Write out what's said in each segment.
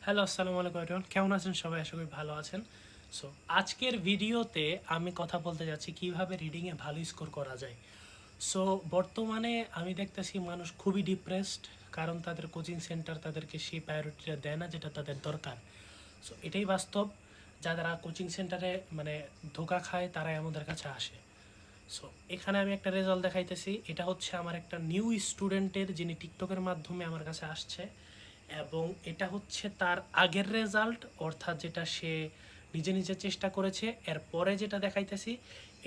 Hello, আসসালামু আলাইকুম everyone. কেমন আছেন সবাই? আশা করি ভালো আছেন। সো আজকের ভিডিওতে আমি কথা বলতে যাচ্ছি কিভাবে রিডিংয়ে ভালো স্কোর করা যায়। সো বর্তমানে আমি দেখতেছি মানুষ খুবই ডিপ্রেসড, কারণ তাদের কোচিং সেন্টার তাদেরকে সেই প্রায়োরিটিটা দেয় না যেটা তাদের দরকার। সো এটাই বাস্তব। যারা কোচিং সেন্টারে ধোকা খায় তারাই আমাদের কাছে আসে। সো এখানে আমি একটা রেজাল্ট দেখাইতেছি। এটা হচ্ছে আমার একটা নিউ স্টুডেন্টের, যিনি টিকটকের মাধ্যমে আমার কাছে আসছে, এবং এটা হচ্ছে তার আগের রেজাল্ট, অর্থাৎ যেটা সে নিজে নিজে চেষ্টা করেছে। এরপরে যেটা দেখাইতেছি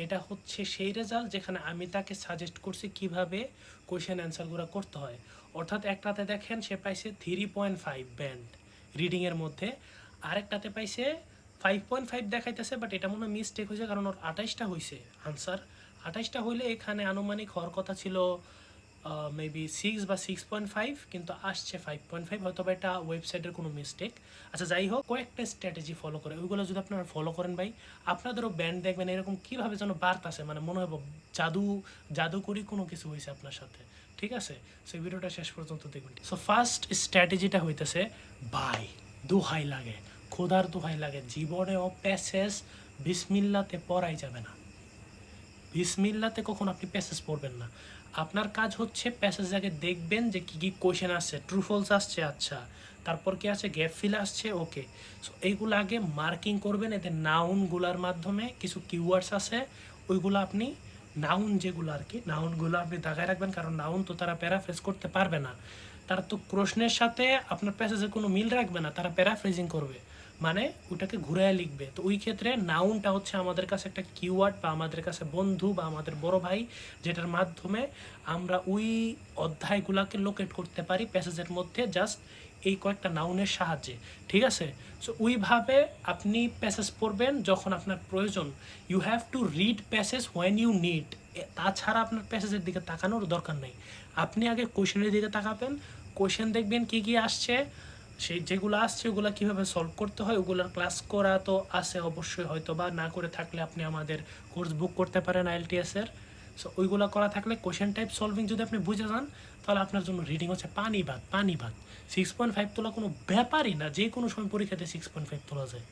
এটা হচ্ছে সেই রেজাল্ট যেখানে আমি তাকে সাজেস্ট করছি কিভাবে কোয়েশ্চেন অ্যান্সারগুলো করতে হয়। অর্থাৎ একটাতে দেখেন সে পাইছে 3.5 ব্যান্ড রিডিংয়ের মধ্যে, আরেকটাতে পাইছে 5.5 দেখাইতেছে, বাট এটা মনে হয় মিস্টেক হয়েছে, কারণ ওর 28টা হয়েছে আনসার। 28টা হইলে এখানে আনুমানিক হওয়ার কথা ছিল মেবি 6 বা 6.5, কিন্তু আসছে 5.5। হয়তো বা এটা ওয়েবসাইটের কোনো মিস্টেক। আচ্ছা, যাই হোক, কয়েকটা স্ট্র্যাটেজি ফলো করে ওইগুলো যদি আপনারা ফলো করেন ভাই, আপনাদেরও ব্যান্ড দেখবেন এরকম কীভাবে যেন বাড়তেছে, মনে হয় জাদুকরি কোনো কিছু হয়েছে আপনার সাথে। ঠিক আছে, সো ভিডিওটা শেষ পর্যন্ত দেখবেন। সো ফার্স্ট স্ট্র্যাটেজিটা হইতেছে, ভাই দোহাই লাগে, খোদার দোহাই লাগে, জীবনেও প্যাসেজ বিসমিল্লাতে পড়াই যাবে না। বিসমিল্লাতে কখন আপনি প্যাসেজ পড়বেন না। আপনার কাজ হচ্ছে প্যাসেজ আগে দেখবেন যে কী কী কোয়েশ্চেন আসছে, ট্রু ফলস আসছে, আচ্ছা, তারপর কি আছে, গ্যাপ ফিল আসছে, ওকে। সো এইগুলো আগে মার্কিং করবেন। এতে নাউনগুলার মাধ্যমে কিছু কিওয়ার্ডস আছে, ওইগুলো আপনি নাউন যেগুলো আর কি, নাউনগুলো আপনি দাগায় রাখবেন, কারণ নাউন তো তারা প্যারাফ্রেজ করতে পারবে না। তারা তো প্রশ্নের সাথে আপনার প্যাসেজের কোনো মিল রাখবে না, তারা প্যারাফ্রেজিং করবে, মানে ওটাকে ঘুরায় লিখবে। তো ওই ক্ষেত্রে নাউনটা হচ্ছে আমাদের কাছে একটা কিওয়ার্ড, বা আমাদের কাছে বন্ধু বা আমাদের বড় ভাই, যেটার মাধ্যমে আমরা ওই অধ্যায়গুলোকে লোকেট করতে পারি প্যাসেজের মধ্যে, জাস্ট এই কয়েকটা নাউনের সাহায্যে। ঠিক আছে, সো ওইভাবে আপনি প্যাসেজ পড়বেন যখন আপনার প্রয়োজন। You have to read passage when you need. তাছাড়া আপনার প্যাসেজের দিকে তাকানোর দরকার নেই। আপনি আগে কোয়েশনের দিকে তাকাবেন, কোয়েশন দেখবেন কী কী আসছে, সেই যেগুলো আসছে ওগুলো কীভাবে সলভ করতে হয়, ওগুলোর ক্লাস করা তো আছে অবশ্যই, হয়তো বা না করে থাকলে আপনি আমাদের কোর্স বুক করতে পারেন আইএলটিএসের। সো ওইগুলো করা থাকলে কোয়েশ্চেন টাইপ সলভিং যদি আপনি বুঝে যান, তাহলে আপনার জন্য রিডিং হচ্ছে পানি ভাত। 6.5 তোলা কোনো ব্যাপারই না, যে কোনো সময় পরীক্ষাতে 6.5 তোলা যায়।